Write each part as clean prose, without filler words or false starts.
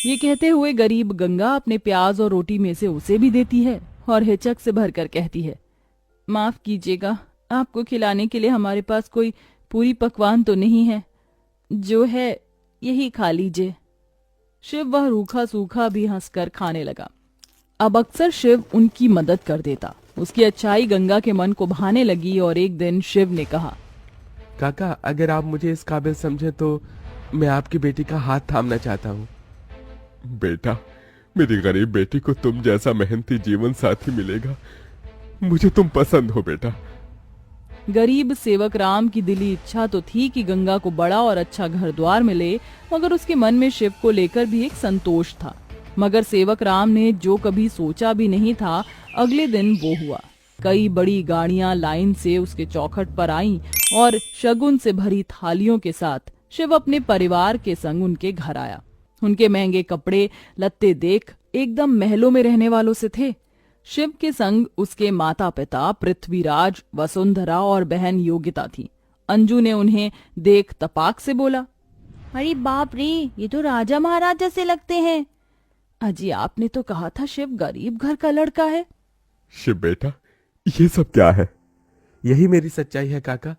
ये कहते हुए गरीब गंगा अपने प्याज और रोटी में से उसे भी देती है और हिचक से भरकर कहती है, माफ कीजिएगा, आपको खिलाने के लिए हमारे पास कोई पूरी पकवान तो नहीं है, जो है यही खा लीजिए। शिव वह रूखा सूखा भी हंसकर खाने लगा। अब अक्सर शिव उनकी मदद कर देता। उसकी अच्छाई गंगा के मन को भाने लगी और एक दिन शिव ने कहा, काका, अगर आप मुझे इस काबिल समझे तो मैं आपकी बेटी का हाथ थामना चाहता हूँ। बेटा, मेरी गरीब बेटी को तुम जैसा मेहनती जीवन साथी मिलेगा। मुझे तुम पसंद हो बेटा। गरीब सेवक राम की दिली इच्छा तो थी कि गंगा को बड़ा और अच्छा घर द्वार मिले, मगर उसके मन में शिव को लेकर भी एक संतोष था। मगर सेवक राम ने जो कभी सोचा भी नहीं था, अगले दिन वो हुआ। कई बड़ी गाड़ियां लाइन से उसके चौखट पर आईं और शगुन से भरी थालियों के साथ शिव अपने परिवार के संग उनके घर आया। उनके महंगे कपड़े लत्ते देख एकदम महलों में रहने वालों से थे। शिव के संग उसके माता पिता पृथ्वीराज, वसुंधरा और बहन योगिता थी। अंजू ने उन्हें देख तपाक से बोला, अरे बाप रे, ये तो राजा महाराज जैसे लगते हैं। अजी, आपने तो कहा था शिव गरीब घर का लड़का है। शिव बेटा, ये सब क्या है? यही मेरी सच्चाई है काका।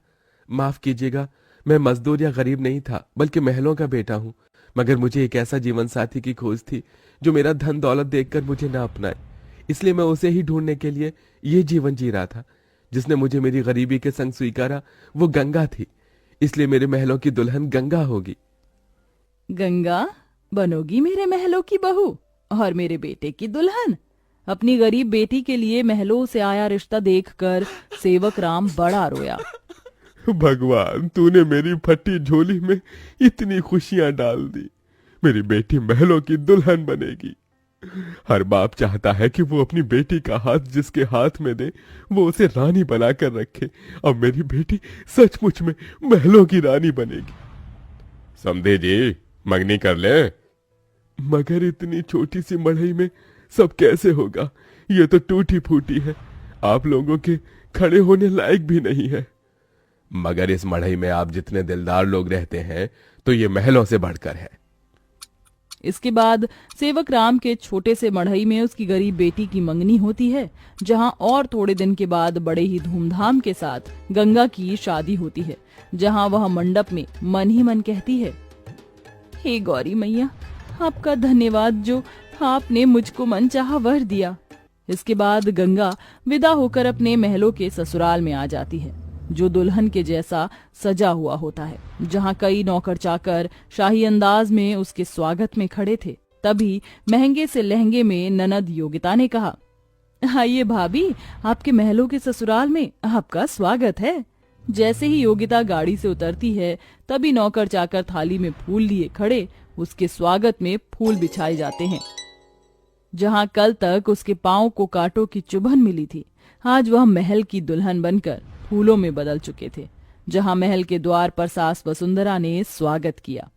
माफ कीजिएगा, मैं मजदूर या गरीब नहीं था, बल्कि महलों का बेटा हूँ। मगर मुझे एक ऐसा जीवन साथी की खोज थी जो मेरा धन दौलत देखकर मुझे न अपनाए। इसलिए मैं उसे ही ढूंढने के लिए ये जीवन जी रहा था। जिसने मुझे मेरी गरीबी के संग स्वीकारा वो गंगा थी। इसलिए मेरे महलों की दुल्हन गंगा होगी। गंगा बनोगी मेरे महलों की बहू और मेरे बेटे की दुल्हन? अपनी गरीब बेटी के लिए महलों से आया रिश्ता देखकर सेवक राम बड़ा रोया। भगवान, तूने मेरी फटी झोली में इतनी खुशियां डाल दी। मेरी बेटी महलों की दुल्हन बनेगी। हर बाप चाहता है कि वो अपनी बेटी का हाथ जिसके हाथ में दे वो उसे रानी बनाकर रखे। अब मेरी बेटी सचमुच में महलों की रानी बनेगी। समझे जी, मंगनी कर ले। मगर इतनी छोटी सी मड़ई में सब कैसे होगा? ये तो टूटी फूटी है, आप लोगों के खड़े होने लायक भी नहीं है। मगर इस मड़ई में आप जितने दिलदार लोग रहते हैं तो ये महलों से बढ़कर है। इसके बाद सेवक राम के छोटे से मढ़ई में उसकी गरीब बेटी की मंगनी होती है, जहां और थोड़े दिन के बाद बड़े ही धूमधाम के साथ गंगा की शादी होती है, जहां वह मंडप में मन ही मन कहती है, हे गौरी मैया, आपका धन्यवाद जो आपने मुझको मनचाहा वर दिया। इसके बाद गंगा विदा होकर अपने महलों के ससुराल में आ जाती है, जो दुल्हन के जैसा सजा हुआ होता है, जहां कई नौकर चाकर शाही अंदाज में उसके स्वागत में खड़े थे। तभी महंगे से लहंगे में ननद योगिता ने कहा, आइए भाभी, आपके महलों के ससुराल में आपका स्वागत है। जैसे ही योगिता गाड़ी से उतरती है, तभी नौकर चाकर थाली में फूल लिए खड़े उसके स्वागत में फूल बिछाए जाते हैं। जहां कल तक उसके पांव को कांटों की चुभन मिली थी, आज वह महल की दुल्हन बनकर फूलों में बदल चुके थे। जहां महल के द्वार पर सास वसुंधरा ने स्वागत किया,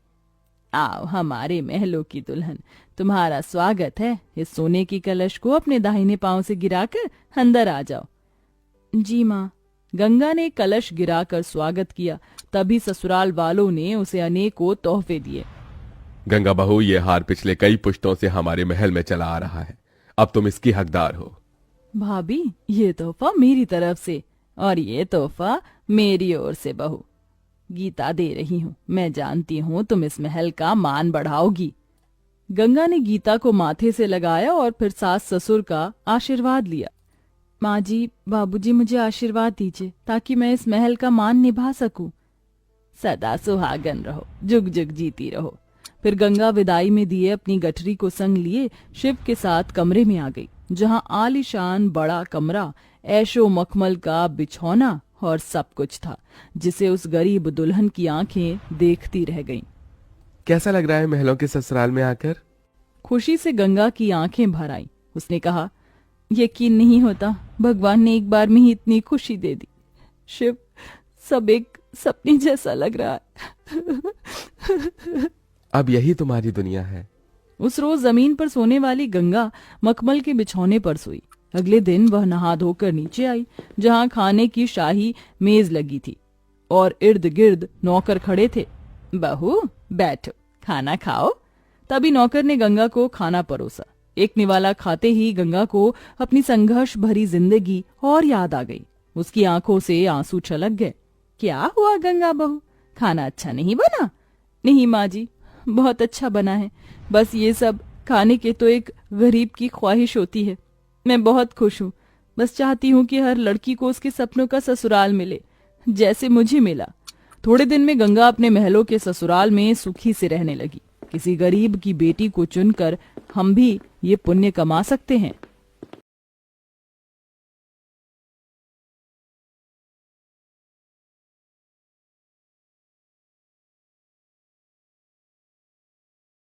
आओ हमारे महलों की दुल्हन, तुम्हारा स्वागत है। इस सोने की कलश को अपने दाहिने पांव से गिराकर अंदर आ जाओ। जी माँ। गंगा ने कलश गिराकर स्वागत किया। तभी ससुराल वालों ने उसे अनेकों तोहफे दिए। गंगा बहू, ये हार पिछले कई पुश्तों से हमारे महल में चला आ रहा है, अब तुम इसकी हकदार हो। भाभी, ये तोहफा मेरी तरफ से और ये तोहफा मेरी ओर से बहू। गीता दे रही हूँ, मैं जानती हूँ तुम इस महल का मान बढ़ाओगी। गंगा ने गीता को माथे से लगाया और फिर सास ससुर का आशीर्वाद लिया। माँ जी, बाबूजी, मुझे आशीर्वाद दीजिए ताकि मैं इस महल का मान निभा सकूं। सदा सुहागन रहो, जुग जुग जीती रहो। फिर गंगा विदाई में दिए अपनी गठरी को संग लिए शिव के साथ कमरे में आ गई, जहां आलीशान बड़ा कमरा, ऐशो मखमल का बिछौना और सब कुछ था, जिसे उस गरीब दुल्हन की आंखें देखती रह गईं। कैसा लग रहा है महलों के ससुराल में आकर? खुशी से गंगा की आंखें भर आईं। उसने कहा, यकीन नहीं होता, भगवान ने एक बार में ही इतनी खुशी दे दी। शिव, सब एक सपने जैसा लग रहा है। अब यही तुम्हारी दुनिया है। उस रोज जमीन पर सोने वाली गंगा मखमल के बिछौने पर सोई। अगले दिन वह नहा धोकर नीचे आई, जहां खाने की शाही मेज लगी थी और इर्द गिर्द नौकर खड़े थे। बहू बैठो, खाना खाओ। तभी नौकर ने गंगा को खाना परोसा। एक निवाला खाते ही गंगा को अपनी संघर्ष भरी जिंदगी और याद आ गई। उसकी आंखों से आंसू छलक गए। क्या हुआ गंगा बहू, खाना अच्छा नहीं बना? नहीं माँ जी, बहुत अच्छा बना है, बस ये सब खाने के तो एक गरीब की ख्वाहिश होती है। मैं बहुत खुश हूँ, बस चाहती हूँ कि हर लड़की को उसके सपनों का ससुराल मिले, जैसे मुझे मिला। थोड़े दिन में गंगा अपने महलों के ससुराल में सुखी से रहने लगी। किसी गरीब की बेटी को चुनकर हम भी ये पुण्य कमा सकते हैं।